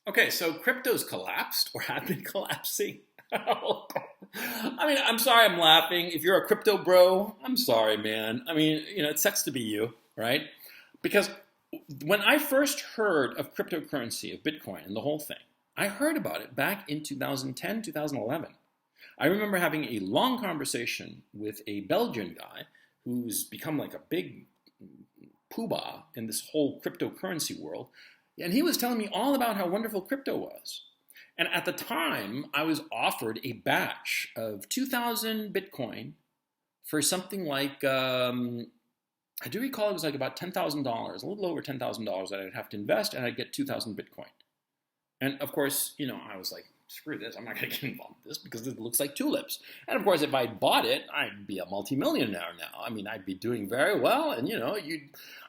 Okay, so crypto's collapsed or have been collapsing. I mean, I'm sorry I'm laughing. If you're a crypto bro, I'm sorry, man. I mean, it sucks to be you, right? Because when I first heard of cryptocurrency, of Bitcoin and the whole thing, I heard about it back in 2010, 2011. I remember having a long conversation with a Belgian guy who's become like a big poobah in this whole cryptocurrency world. And he was telling me all about how wonderful crypto was. And at the time, I was offered a batch of 2,000 Bitcoin for something like, I do recall it was like about $10,000, a little over $10,000 that I'd have to invest, and I'd get 2,000 Bitcoin. And of course, I was like, screw this, I'm not going to get involved in this because it looks like tulips. And of course, if I bought it, I'd be a multimillionaire now. I mean, I'd be doing very well, and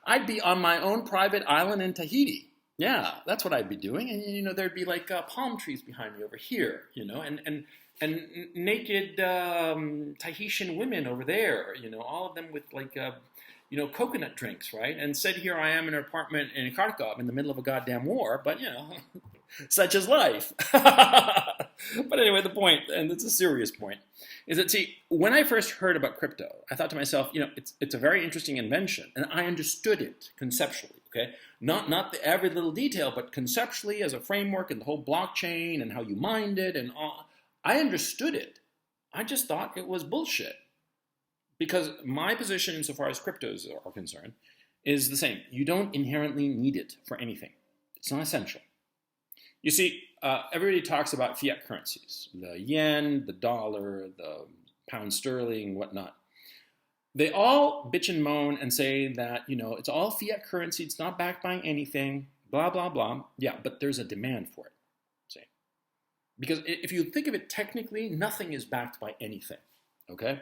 I'd be on my own private island in Tahiti. Yeah, that's what I'd be doing, and there'd be like palm trees behind me over here, and naked Tahitian women over there, all of them with like coconut drinks, right? And said, here I am in an apartment in Kharkov in the middle of a goddamn war, but such is life. But anyway, the point, and it's a serious point, is that, see, when I first heard about crypto, I thought to myself, it's a very interesting invention, and I understood it conceptually, okay? Not every little detail, but conceptually as a framework and the whole blockchain and how you mined it and all. I understood it. I just thought it was bullshit. Because my position insofar as cryptos are concerned is the same. You don't inherently need it for anything. It's not essential. You see, everybody talks about fiat currencies, the yen, the dollar, the pound sterling, whatnot. They all bitch and moan and say that, it's all fiat currency, it's not backed by anything, blah, blah, blah. Yeah, but there's a demand for it, see? Because if you think of it technically, nothing is backed by anything, okay?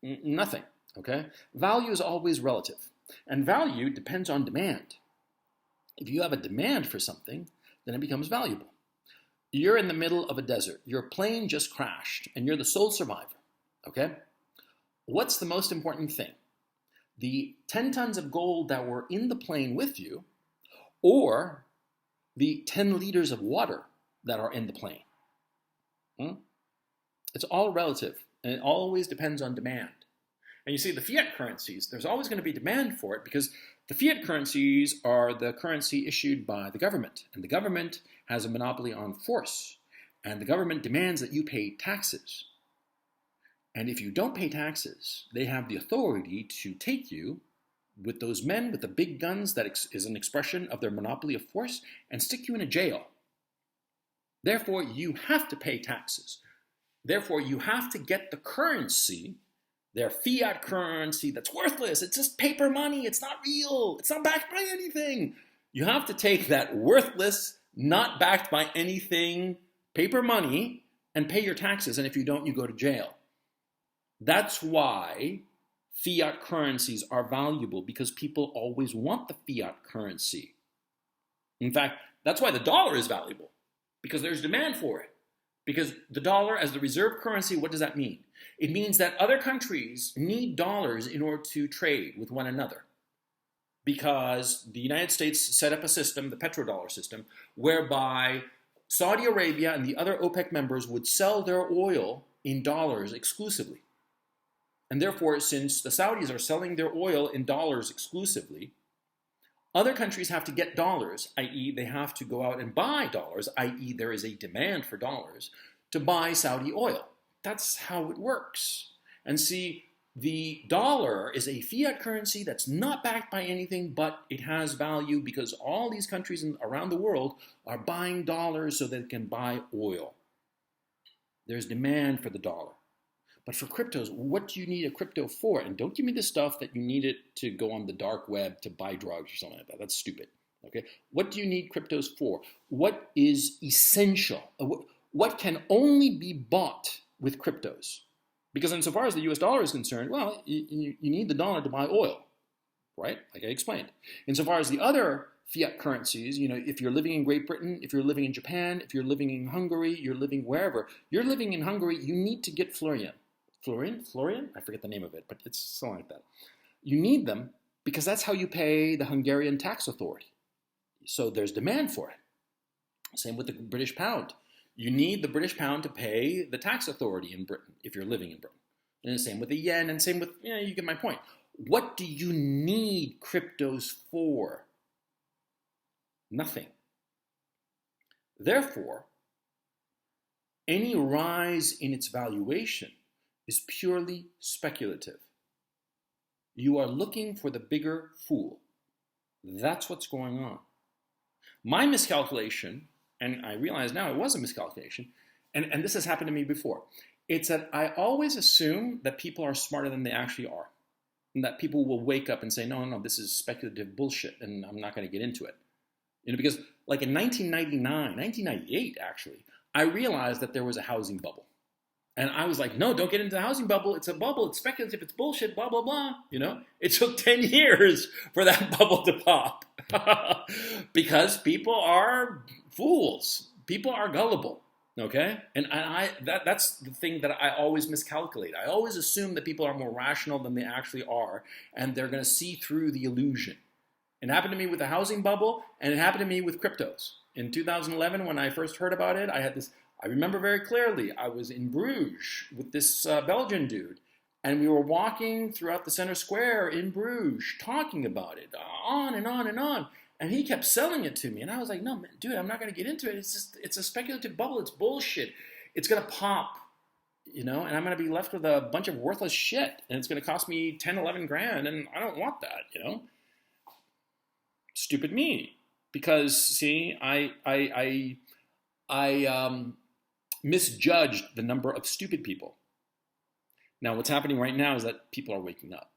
Nothing, okay? Value is always relative, and value depends on demand. If you have a demand for something, then it becomes valuable. You're in the middle of a desert. Your plane just crashed, and you're the sole survivor, okay? What's the most important thing? The 10 tons of gold that were in the plane with you, or the 10 liters of water that are in the plane? It's all relative, and it always depends on demand. And you see, the fiat currencies, there's always going to be demand for it because the fiat currencies are the currency issued by the government, and the government has a monopoly on force, and the government demands that you pay taxes. And if you don't pay taxes, they have the authority to take you with those men with the big guns that is an expression of their monopoly of force and stick you in a jail. Therefore, you have to pay taxes. Therefore, you have to get the currency, their fiat currency that's worthless. It's just paper money. It's not real. It's not backed by anything. You have to take that worthless, not backed by anything paper money and pay your taxes. And if you don't, you go to jail. That's why fiat currencies are valuable, because people always want the fiat currency. In fact, that's why the dollar is valuable, because there's demand for it. Because the dollar as the reserve currency, what does that mean? It means that other countries need dollars in order to trade with one another. Because the United States set up a system, the petrodollar system, whereby Saudi Arabia and the other OPEC members would sell their oil in dollars exclusively. And therefore, since the Saudis are selling their oil in dollars exclusively, other countries have to get dollars, i.e. they have to go out and buy dollars, i.e. there is a demand for dollars, to buy Saudi oil. That's how it works. And see, the dollar is a fiat currency that's not backed by anything, but it has value because all these countries around the world are buying dollars so that they can buy oil. There's demand for the dollar. But for cryptos, what do you need a crypto for? And don't give me the stuff that you need it to go on the dark web to buy drugs or something like that. That's stupid. Okay? What do you need cryptos for? What is essential? What can only be bought with cryptos? Because insofar as the US dollar is concerned, well, you need the dollar to buy oil, right? Like I explained. Insofar as the other fiat currencies, if you're living in Great Britain, if you're living in Japan, if you're living in Hungary, you're living wherever, you're living in Hungary, you need to get Florian? I forget the name of it, but it's something like that. You need them because that's how you pay the Hungarian tax authority. So there's demand for it. Same with the British pound. You need the British pound to pay the tax authority in Britain if you're living in Britain. And the same with the yen, and same with, you get my point. What do you need cryptos for? Nothing. Therefore, any rise in its valuation is purely speculative. You are looking for the bigger fool. That's what's going on. My miscalculation, and I realize now it was a miscalculation, and this has happened to me before, it's that I always assume that people are smarter than they actually are. And that people will wake up and say, no, this is speculative bullshit, and I'm not going to get into it. Because like in 1998, actually, I realized that there was a housing bubble. And I was like, no, don't get into the housing bubble. It's a bubble. It's speculative. It's bullshit, blah, blah, blah. It took 10 years for that bubble to pop. Because people are fools. People are gullible. Okay? And that's the thing that I always miscalculate. I always assume that people are more rational than they actually are, and they're going to see through the illusion. It happened to me with the housing bubble, and it happened to me with cryptos. In 2011, when I first heard about it, I remember very clearly, I was in Bruges with this Belgian dude, and we were walking throughout the center square in Bruges, talking about it, on and on and on. And he kept selling it to me. And I was like, no, man, dude, I'm not going to get into it. It's a speculative bubble. It's bullshit. It's going to pop, and I'm going to be left with a bunch of worthless shit. And it's going to cost me 10, 11 grand. And I don't want that, Stupid me. Because, see, I misjudged the number of stupid people. Now, what's happening right now is that people are waking up.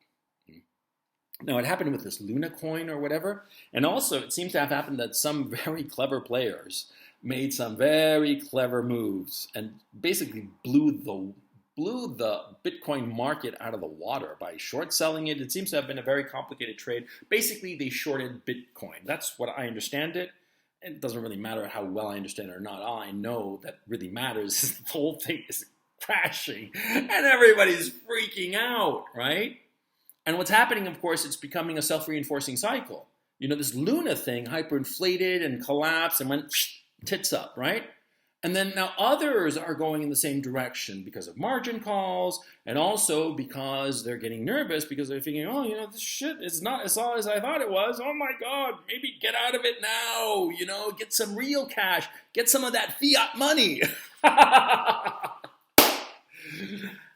Now, it happened with this Luna coin or whatever. And also, it seems to have happened that some very clever players made some very clever moves and basically blew the Bitcoin market out of the water by short selling it. It seems to have been a very complicated trade. Basically, they shorted Bitcoin. That's what I understand it. It doesn't really matter how well I understand it or not. All I know that really matters is the whole thing is crashing and everybody's freaking out, right? And what's happening, of course, it's becoming a self-reinforcing cycle. This Luna thing hyperinflated and collapsed and went tits up, right? And then now others are going in the same direction because of margin calls and also because they're getting nervous because they're thinking, this shit is not as all as I thought it was. Oh my God, maybe get out of it now, get some real cash, get some of that fiat money.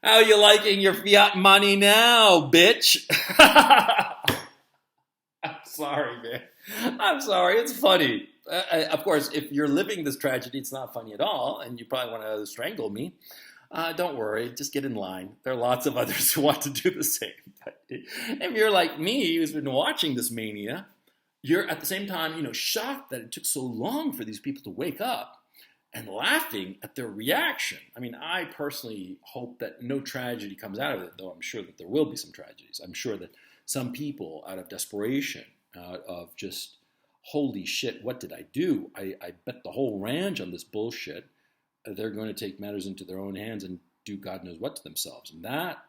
How you liking your fiat money now, bitch? I'm sorry, man. I'm sorry. It's funny. Of course, if you're living this tragedy, it's not funny at all, and you probably want to strangle me. Don't worry. Just get in line. There are lots of others who want to do the same. But if you're like me, who's been watching this mania, you're at the same time, shocked that it took so long for these people to wake up. And laughing at their reaction. I mean, I personally hope that no tragedy comes out of it, though I'm sure that there will be some tragedies. I'm sure that some people, out of desperation, out of just, holy shit, what did I do? I bet the whole ranch on this bullshit. They're going to take matters into their own hands and do God knows what to themselves. And that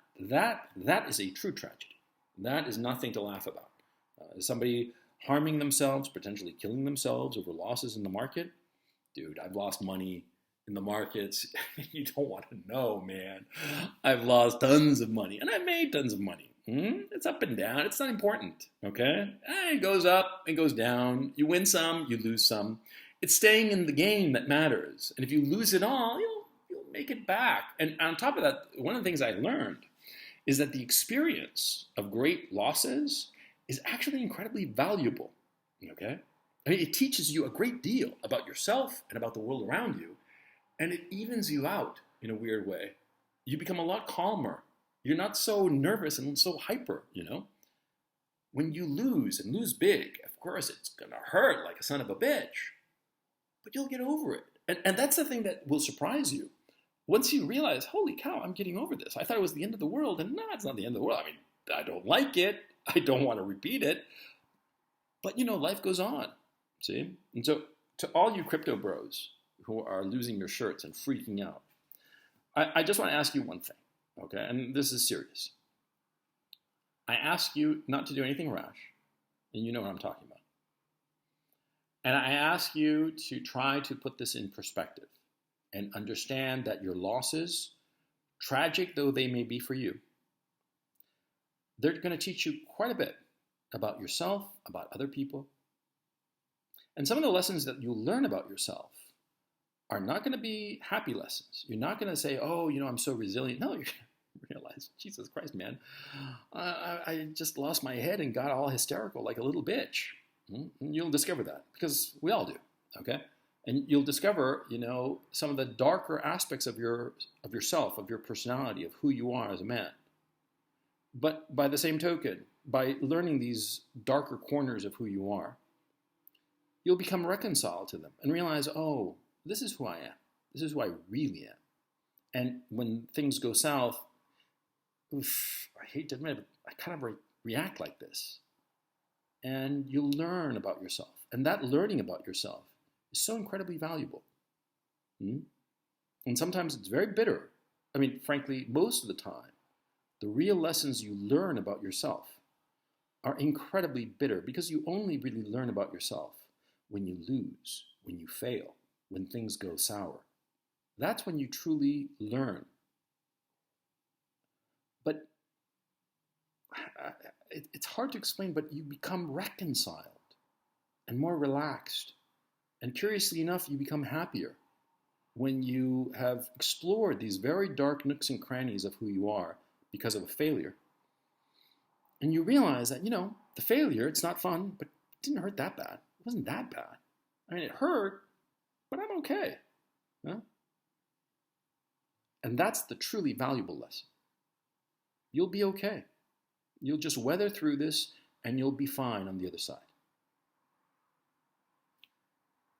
is a true tragedy. That is nothing to laugh about. Somebody harming themselves, potentially killing themselves over losses in the market. Dude, I've lost money in the markets. You don't want to know, man. I've lost tons of money, and I've made tons of money. It's up and down. It's not important, okay? It goes up, it goes down. You win some, you lose some. It's staying in the game that matters. And if you lose it all, you'll make it back. And on top of that, one of the things I learned is that the experience of great losses is actually incredibly valuable, okay? I mean, it teaches you a great deal about yourself and about the world around you, and it evens you out in a weird way. You become a lot calmer. You're not so nervous and so hyper, When you lose and lose big, of course, it's going to hurt like a son of a bitch, but you'll get over it. And that's the thing that will surprise you. Once you realize, holy cow, I'm getting over this. I thought it was the end of the world, and no, it's not the end of the world. I mean, I don't like it. I don't want to repeat it. But, life goes on. See? And so to all you crypto bros who are losing your shirts and freaking out, I just want to ask you one thing, okay? And this is serious. I ask you not to do anything rash, and you know what I'm talking about. And I ask you to try to put this in perspective and understand that your losses, tragic though they may be for you, they're going to teach you quite a bit about yourself, about other people. And some of the lessons that you'll learn about yourself are not going to be happy lessons. You're not going to say, oh, I'm so resilient. No, you're going to realize, Jesus Christ, man, I just lost my head and got all hysterical like a little bitch. And you'll discover that because we all do, okay? And you'll discover, some of the darker aspects of yourself, of your personality, of who you are as a man. But by the same token, by learning these darker corners of who you are, you'll become reconciled to them and realize, oh, this is who I am. This is who I really am. And when things go south, I hate to admit it, but I kind of react like this. And you'll learn about yourself. And that learning about yourself is so incredibly valuable. And sometimes it's very bitter. I mean, frankly, most of the time, the real lessons you learn about yourself are incredibly bitter because you only really learn about yourself when you lose, when you fail, when things go sour. That's when you truly learn. But it's hard to explain, but you become reconciled and more relaxed. And curiously enough, you become happier when you have explored these very dark nooks and crannies of who you are because of a failure. And you realize that, the failure, it's not fun, but it didn't hurt that bad. It wasn't that bad. I mean, it hurt, but I'm okay. Huh? And that's the truly valuable lesson. You'll be okay. You'll just weather through this and you'll be fine on the other side.